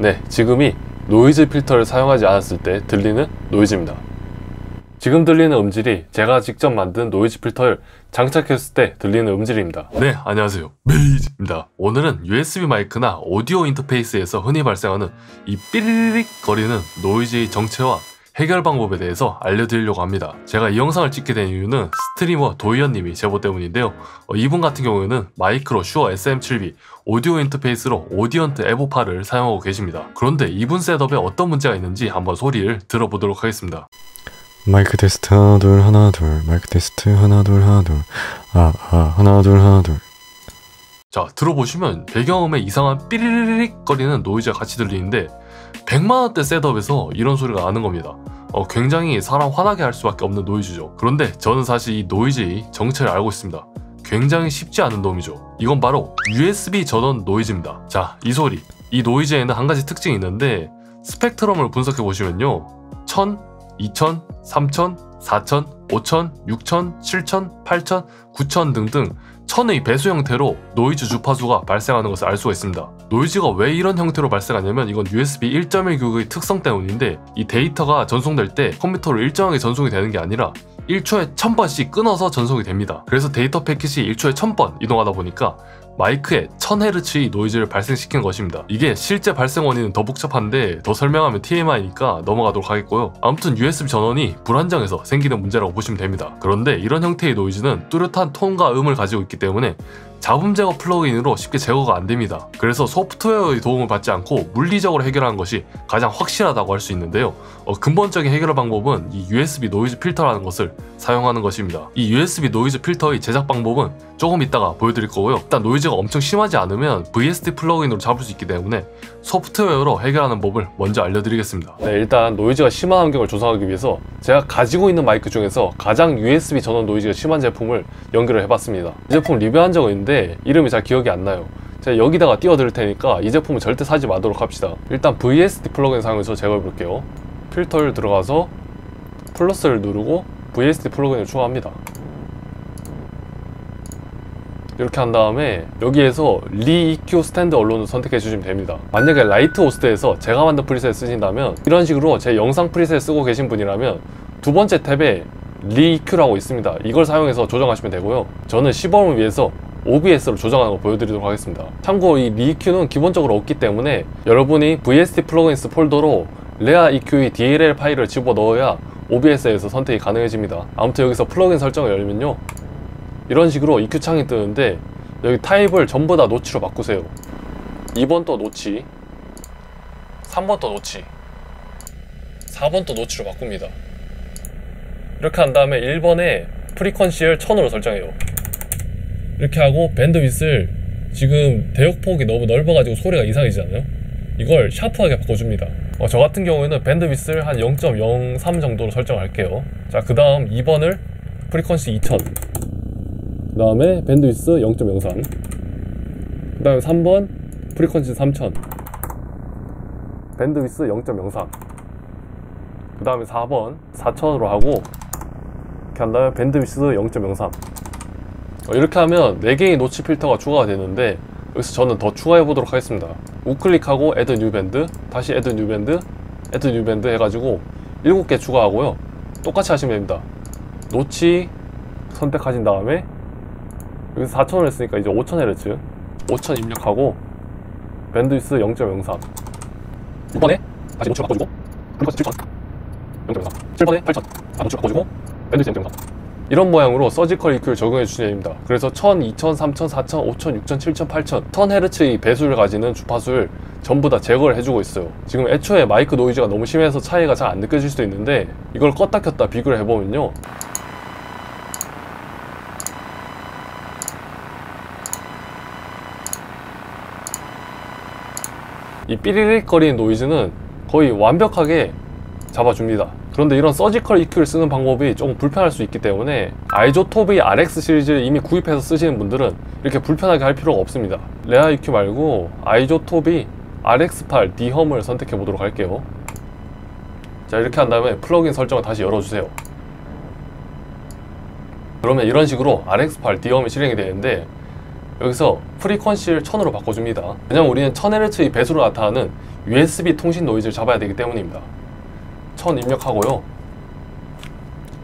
네, 지금이 노이즈 필터를 사용하지 않았을 때 들리는 노이즈입니다. 지금 들리는 음질이 제가 직접 만든 노이즈 필터를 장착했을 때 들리는 음질입니다. 네, 안녕하세요. 메이즈입니다. 오늘은 USB 마이크나 오디오 인터페이스에서 흔히 발생하는 이 삐리릭 거리는 노이즈의 정체와 해결 방법에 대해서 알려드리려고 합니다. 제가 이 영상을 찍게 된 이유는 스트리머 도희연님이 제보 때문인데요. 이분 같은 경우에는 마이크로 슈어 SM7B 오디오 인터페이스로 오디언트 에보8을 사용하고 계십니다. 그런데 이분 셋업에 어떤 문제가 있는지 한번 소리를 들어보도록 하겠습니다. 마이크 테스트 하나 둘 하나 둘 마이크 테스트 하나 둘 하나 둘 하나 둘 하나 둘. 자, 들어보시면 배경음에 이상한 삐리릭 거리는 노이즈가 같이 들리는데 100만원대 셋업에서 이런 소리가 나는 겁니다. 굉장히 사람 화나게 할 수밖에 없는 노이즈죠. 그런데 저는 사실 이 노이즈의 정체를 알고 있습니다. 굉장히 쉽지 않은 놈이죠. 이건 바로 USB 전원 노이즈입니다. 자, 이 소리, 이 노이즈에는 한 가지 특징이 있는데 스펙트럼을 분석해 보시면요, 1000, 2000, 3000, 4000, 5000, 6000, 7000, 8000, 9000 등등 1000의 배수 형태로 노이즈 주파수가 발생하는 것을 알 수가 있습니다. 노이즈가 왜 이런 형태로 발생하냐면 이건 USB 1.1 규격의 특성 때문인데, 이 데이터가 전송될 때 컴퓨터로 일정하게 전송이 되는 게 아니라 1초에 1000번씩 끊어서 전송이 됩니다. 그래서 데이터 패킷이 1초에 1000번 이동하다 보니까 마이크에 1000Hz의 노이즈를 발생시키는 것입니다. 이게 실제 발생 원인은 더 복잡한데 더 설명하면 TMI니까 넘어가도록 하겠고요. 아무튼 USB 전원이 불안정해서 생기는 문제라고 보시면 됩니다. 그런데 이런 형태의 노이즈는 뚜렷한 톤과 음을 가지고 있기 때문에 잡음 제거 플러그인으로 쉽게 제거가 안 됩니다. 그래서 소프트웨어의 도움을 받지 않고 물리적으로 해결하는 것이 가장 확실하다고 할 수 있는데요. 근본적인 해결 방법은 이 USB 노이즈 필터라는 것을 사용하는 것입니다. 이 USB 노이즈 필터의 제작 방법은 조금 이따가 보여드릴 거고요. 일단 노이즈가 엄청 심하지 않으면 VST 플러그인으로 잡을 수 있기 때문에 소프트웨어로 해결하는 법을 먼저 알려드리겠습니다. 네, 일단 노이즈가 심한 환경을 조성하기 위해서 제가 가지고 있는 마이크 중에서 가장 USB 전원 노이즈가 심한 제품을 연결을 해봤습니다. 이 제품 리뷰한 적은 있는데 이름이 잘 기억이 안 나요. 제가 여기다가 띄워드릴 테니까 이 제품을 절대 사지 마도록 합시다. 일단 VST 플러그인 사용해서 제거해 볼게요. 필터를 들어가서 플러스를 누르고 VST 플러그인을 추가합니다. 이렇게 한 다음에 여기에서 리 EQ 스탠드 언론을 선택해 주시면 됩니다. 만약에 라이트 호스트에서 제가 만든 프리셋을 쓰신다면, 이런 식으로 제 영상 프리셋을 쓰고 계신 분이라면 두 번째 탭에 리 EQ라고 있습니다. 이걸 사용해서 조정하시면 되고요. 저는 시범을 위해서 OBS로 조정하는 거 보여드리도록 하겠습니다. 참고 이 리 EQ는 기본적으로 없기 때문에 여러분이 VST 플러그인스 폴더로 레아 EQ의 DLL 파일을 집어넣어야 OBS에서 선택이 가능해집니다. 아무튼 여기서 플러그인 설정을 열면요, 이런 식으로 EQ 창이 뜨는데 여기 타입을 전부 다 노치로 바꾸세요. 2번 또 노치, 3번 또 노치, 4번 또 노치로 바꿉니다. 이렇게 한 다음에 1번에 프리퀀시를 1000으로 설정해요. 이렇게 하고 밴드위스를, 지금 대역폭이 너무 넓어가지고 소리가 이상해지잖아요. 이걸 샤프하게 바꿔줍니다. 저 같은 경우에는 밴드위스를 한 0.03 정도로 설정할게요. 자, 그 다음 2번을 프리퀀시 2000, 그 다음에 밴드위스 0.03, 그 다음에 3번 프리퀀시 3000, 밴드위스 0.03, 그 다음에 4번 4000으로 하고, 이렇게 한 다음에 밴드위스 0.03. 이렇게 하면 4개의 노치 필터가 추가가 되는데, 여기서 저는 더 추가해 보도록 하겠습니다. 우클릭하고 Add New Band, 다시 Add New Band, Add New Band 해가지고 7개 추가하고요. 똑같이 하시면 됩니다. 노치 선택하신 다음에 여기서 4000을 했으니까 이제 5000Hz 5000 입력하고 밴드위스 0.03, 6번에 다시 노치 바꿔주고 프리퀀시 7000 0.03, 7번에 8000 노치 바꿔주고 밴드위스 0.03. 이런 모양으로 서지컬 EQ를 적용해 주시면 됩니다. 그래서 1000, 2000, 3000, 4000, 5000, 6000, 7000, 8000 1000Hz의 배수를 가지는 주파수를 전부 다 제거를 해주고 있어요. 지금 애초에 마이크 노이즈가 너무 심해서 차이가 잘 안 느껴질 수도 있는데, 이걸 껐다 켰다 비교를 해보면요, 이 삐리릭 거리는 노이즈는 거의 완벽하게 잡아줍니다. 그런데 이런 서지컬 EQ를 쓰는 방법이 조금 불편할 수 있기 때문에 아이조토비 RX 시리즈를 이미 구입해서 쓰시는 분들은 이렇게 불편하게 할 필요가 없습니다. 레아 EQ 말고 아이조토비 RX8 D홈을 선택해 보도록 할게요. 자, 이렇게 한 다음에 플러그인 설정을 다시 열어주세요. 그러면 이런 식으로 RX8 D홈이 실행이 되는데, 여기서 프리퀀시를 1000으로 바꿔줍니다. 왜냐면 우리는 1000Hz의 배수로 나타나는 USB 통신 노이즈를 잡아야 되기 때문입니다. 1000 입력하고요.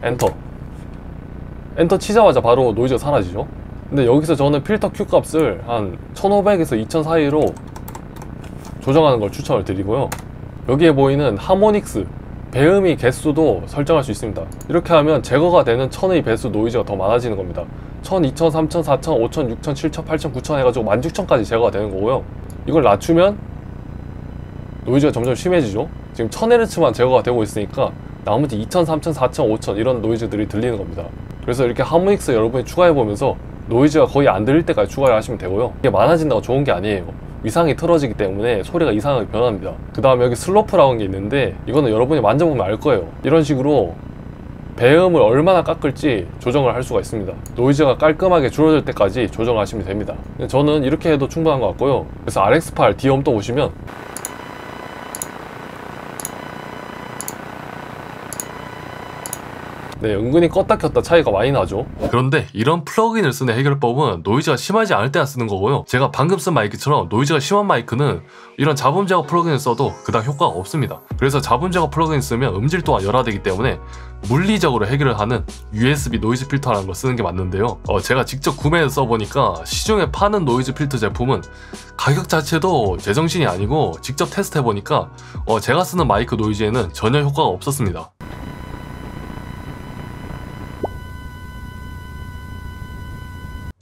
엔터. 엔터 치자마자 바로 노이즈가 사라지죠. 근데 여기서 저는 필터 Q 값을 한 1500에서 2000 사이로 조정하는 걸 추천을 드리고요. 여기에 보이는 하모닉스, 배음의 개수도 설정할 수 있습니다. 이렇게 하면 제거가 되는 1000의 배수 노이즈가 더 많아지는 겁니다. 1000, 2000, 3000, 4000, 5000, 6000, 7000, 8000, 9000 해가지고 16000까지 제거가 되는 거고요. 이걸 낮추면 노이즈가 점점 심해지죠. 지금 1000Hz만 제거가 되고 있으니까 나머지 2000, 3000, 4000, 5000 이런 노이즈들이 들리는 겁니다. 그래서 이렇게 하모닉스 여러분이 추가해보면서 노이즈가 거의 안 들릴 때까지 추가를 하시면 되고요. 이게 많아진다고 좋은 게 아니에요. 위상이 틀어지기 때문에 소리가 이상하게 변합니다. 그 다음에 여기 슬로프라는 게 있는데 이거는 여러분이 만져보면 알 거예요. 이런 식으로 배음을 얼마나 깎을지 조정을 할 수가 있습니다. 노이즈가 깔끔하게 줄어들 때까지 조정하시면 됩니다. 저는 이렇게 해도 충분한 것 같고요. 그래서 RX8 D엄 또 보시면 네, 은근히 껐다 켰다 차이가 많이 나죠. 그런데 이런 플러그인을 쓰는 해결법은 노이즈가 심하지 않을 때만 쓰는 거고요. 제가 방금 쓴 마이크처럼 노이즈가 심한 마이크는 이런 잡음 제거 플러그인을 써도 그닥 효과가 없습니다. 그래서 잡음 제거 플러그인 쓰면 음질 또한 열화되기 때문에 물리적으로 해결을 하는 USB 노이즈 필터라는 걸 쓰는 게 맞는데요. 제가 직접 구매해서 써보니까 시중에 파는 노이즈 필터 제품은 가격 자체도 제정신이 아니고 직접 테스트해보니까 제가 쓰는 마이크 노이즈에는 전혀 효과가 없었습니다.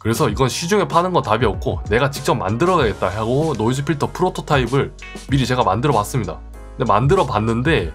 그래서 이건 시중에 파는 건 답이 없고 내가 직접 만들어 가야겠다 하고 노이즈 필터 프로토타입을 미리 제가 만들어 봤습니다. 근데 만들어 봤는데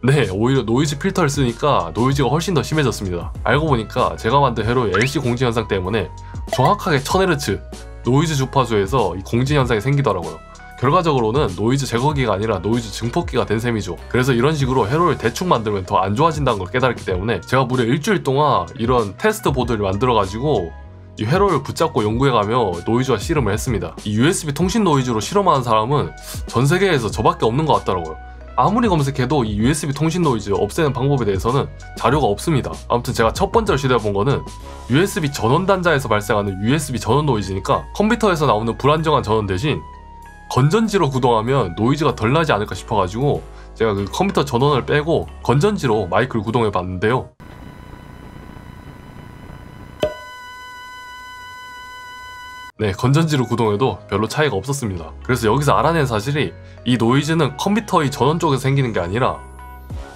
네, 오히려 노이즈 필터를 쓰니까 노이즈가 훨씬 더 심해졌습니다. 알고 보니까 제가 만든 회로의 LC 공진 현상 때문에 정확하게 1000Hz 노이즈 주파수에서 이 공진 현상이 생기더라고요. 결과적으로는 노이즈 제거기가 아니라 노이즈 증폭기가 된 셈이죠. 그래서 이런 식으로 회로를 대충 만들면 더 안 좋아진다는 걸 깨달았기 때문에 제가 무려 일주일 동안 이런 테스트 보드를 만들어 가지고 이 회로를 붙잡고 연구해가며 노이즈와 실험을 했습니다. 이 USB 통신 노이즈로 실험하는 사람은 전 세계에서 저밖에 없는 것 같더라고요. 아무리 검색해도 이 USB 통신 노이즈 없애는 방법에 대해서는 자료가 없습니다. 아무튼 제가 첫 번째로 시도해본 거는 USB 전원 단자에서 발생하는 USB 전원 노이즈니까 컴퓨터에서 나오는 불안정한 전원 대신 건전지로 구동하면 노이즈가 덜 나지 않을까 싶어가지고 제가 그 컴퓨터 전원을 빼고 건전지로 마이크를 구동해 봤는데요. 네, 건전지로 구동해도 별로 차이가 없었습니다. 그래서 여기서 알아낸 사실이 이 노이즈는 컴퓨터의 전원 쪽에서 생기는 게 아니라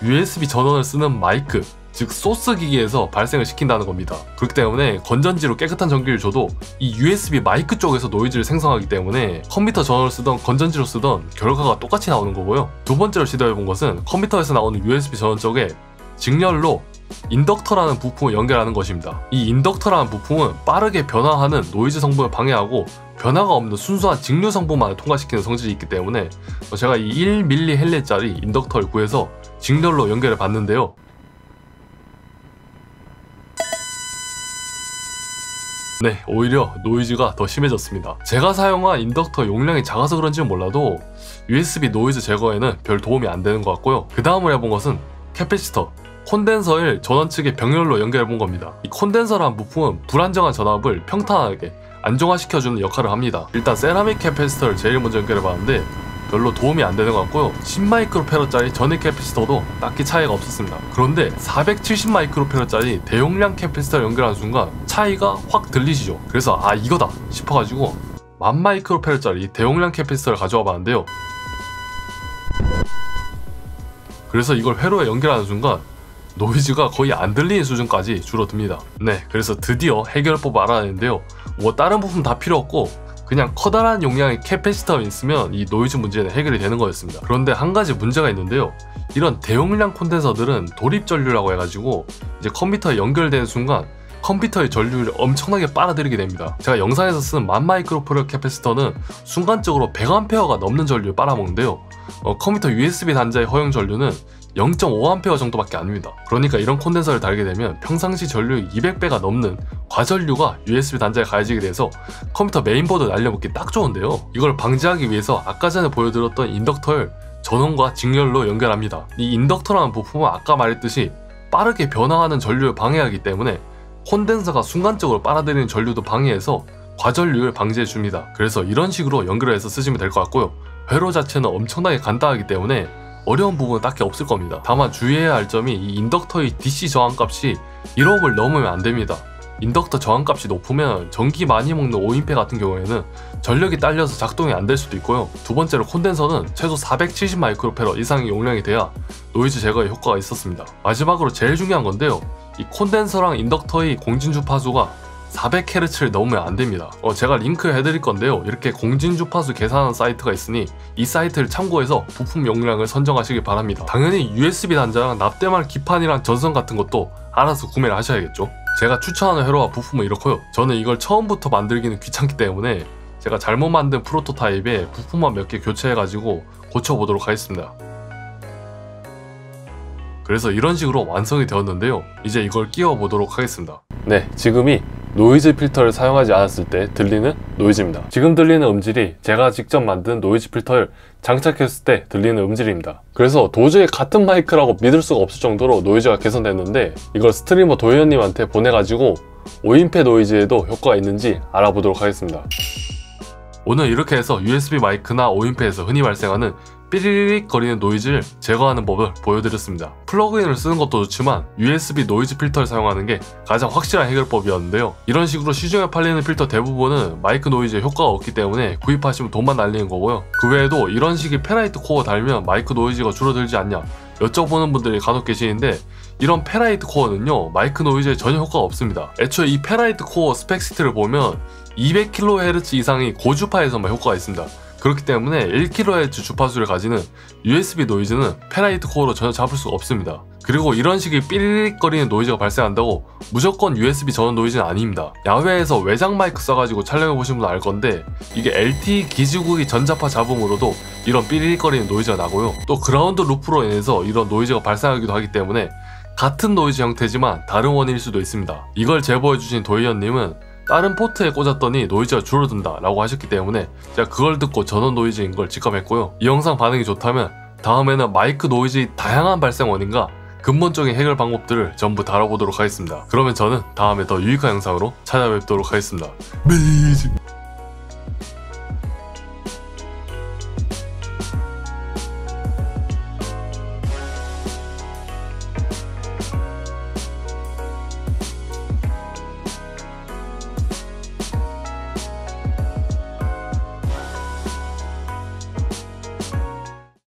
USB 전원을 쓰는 마이크, 즉 소스 기기에서 발생을 시킨다는 겁니다. 그렇기 때문에 건전지로 깨끗한 전기를 줘도 이 USB 마이크 쪽에서 노이즈를 생성하기 때문에 컴퓨터 전원을 쓰던 건전지로 쓰던 결과가 똑같이 나오는 거고요. 두 번째로 시도해본 것은 컴퓨터에서 나오는 USB 전원 쪽에 직렬로 인덕터라는 부품을 연결하는 것입니다. 이 인덕터라는 부품은 빠르게 변화하는 노이즈 성분을 방해하고 변화가 없는 순수한 직류 성분만을 통과시키는 성질이 있기 때문에 제가 이 1mH짜리 인덕터를 구해서 직렬로 연결해 봤는데요. 네, 오히려 노이즈가 더 심해졌습니다. 제가 사용한 인덕터 용량이 작아서 그런지는 몰라도 USB 노이즈 제거에는 별 도움이 안 되는 것 같고요. 그 다음으로 해본 것은 캐패시터, 콘덴서를 전원 측에 병렬로 연결해본 겁니다. 이 콘덴서라는 부품은 불안정한 전압을 평탄하게 안정화시켜주는 역할을 합니다. 일단 세라믹 캐패시터를 제일 먼저 연결해봤는데 별로 도움이 안 되는 것 같고요. 10마이크로페러짜리 전액 캐패시터도 딱히 차이가 없었습니다. 그런데 470마이크로페러짜리 대용량 캐패시터를 연결하는 순간 차이가 확 들리시죠. 그래서 아, 이거다 싶어가지고 10,000마이크로페러짜리 대용량 캐패시터를 가져와 봤는데요. 그래서 이걸 회로에 연결하는 순간 노이즈가 거의 안 들리는 수준까지 줄어듭니다. 네, 그래서 드디어 해결법을 알아냈는데요. 뭐 다른 부품 다 필요 없고 그냥 커다란 용량의 캐패시터만 있으면 이 노이즈 문제는 해결이 되는 거였습니다. 그런데 한 가지 문제가 있는데요. 이런 대용량 콘덴서들은 돌입 전류라고 해가지고 이제 컴퓨터에 연결되는 순간 컴퓨터의 전류를 엄청나게 빨아들이게 됩니다. 제가 영상에서 쓴 10,000마이크로페러 캐패시터는 순간적으로 100A가 넘는 전류를 빨아먹는데요. 컴퓨터 USB 단자의 허용 전류는 0.5A 정도밖에 아닙니다. 그러니까 이런 콘덴서를 달게 되면 평상시 전류의 200배가 넘는 과전류가 USB 단자에 가해지게 돼서 컴퓨터 메인보드 날려먹기 딱 좋은데요. 이걸 방지하기 위해서 아까 전에 보여드렸던 인덕터를 전원과 직렬로 연결합니다. 이 인덕터라는 부품은 아까 말했듯이 빠르게 변화하는 전류를 방해하기 때문에 콘덴서가 순간적으로 빨아들이는 전류도 방해해서 과전류를 방지해줍니다. 그래서 이런 식으로 연결해서 쓰시면 될 것 같고요. 회로 자체는 엄청나게 간단하기 때문에 어려운 부분은 딱히 없을 겁니다. 다만 주의해야 할 점이 이 인덕터의 DC 저항값이 1ohm을 넘으면 안됩니다. 인덕터 저항값이 높으면 전기 많이 먹는 5인패 같은 경우에는 전력이 딸려서 작동이 안 될 수도 있고요. 두 번째로 콘덴서는 최소 470 마이크로패러 이상의 용량이 돼야 노이즈 제거에 효과가 있었습니다. 마지막으로 제일 중요한 건데요. 이 콘덴서랑 인덕터의 공진 주파수가 400Hz를 넘으면 안됩니다. 제가 링크 해드릴 건데요. 이렇게 공진 주파수 계산하는 사이트가 있으니 이 사이트를 참고해서 부품 용량을 선정하시길 바랍니다. 당연히 USB 단자랑 납땜할 기판이랑 전선 같은 것도 알아서 구매를 하셔야겠죠. 제가 추천하는 회로와 부품은 이렇고요. 저는 이걸 처음부터 만들기는 귀찮기 때문에 제가 잘못 만든 프로토타입에 부품만 몇 개 교체해가지고 고쳐보도록 하겠습니다. 그래서 이런 식으로 완성이 되었는데요. 이제 이걸 끼워보도록 하겠습니다. 네, 지금이 노이즈 필터를 사용하지 않았을 때 들리는 노이즈입니다. 지금 들리는 음질이 제가 직접 만든 노이즈 필터를 장착했을 때 들리는 음질입니다. 그래서 도저히 같은 마이크라고 믿을 수가 없을 정도로 노이즈가 개선됐는데 이걸 스트리머 도현님한테 보내가지고 5인패 노이즈에도 효과가 있는지 알아보도록 하겠습니다. 오늘 이렇게 해서 USB 마이크나 5인패에서 흔히 발생하는 삐리릭 거리는 노이즈를 제거하는 법을 보여드렸습니다. 플러그인을 쓰는 것도 좋지만 USB 노이즈 필터를 사용하는 게 가장 확실한 해결법이었는데요. 이런 식으로 시중에 팔리는 필터 대부분은 마이크 노이즈에 효과가 없기 때문에 구입하시면 돈만 날리는 거고요. 그 외에도 이런 식의 페라이트 코어 달면 마이크 노이즈가 줄어들지 않냐 여쭤보는 분들이 간혹 계시는데 이런 페라이트 코어는요 마이크 노이즈에 전혀 효과가 없습니다. 애초에 이 페라이트 코어 스펙시트를 보면 200kHz 이상의 고주파에서만 효과가 있습니다. 그렇기 때문에 1kHz 주파수를 가지는 USB 노이즈는 페라이트 코어로 전혀 잡을 수가 없습니다. 그리고 이런 식의 삐리릭거리는 노이즈가 발생한다고 무조건 USB 전원 노이즈는 아닙니다. 야외에서 외장 마이크 써가지고 촬영해보신 분은 알 건데 이게 LTE 기지국의 전자파 잡음으로도 이런 삐리릭거리는 노이즈가 나고요. 또 그라운드 루프로 인해서 이런 노이즈가 발생하기도 하기 때문에 같은 노이즈 형태지만 다른 원인일 수도 있습니다. 이걸 제보해주신 도희연님은 다른 포트에 꽂았더니 노이즈가 줄어든다 라고 하셨기 때문에 제가 그걸 듣고 전원 노이즈인 걸 직감했고요. 이 영상 반응이 좋다면 다음에는 마이크 노이즈의 다양한 발생 원인과 근본적인 해결 방법들을 전부 다뤄보도록 하겠습니다. 그러면 저는 다음에 더 유익한 영상으로 찾아뵙도록 하겠습니다. 매직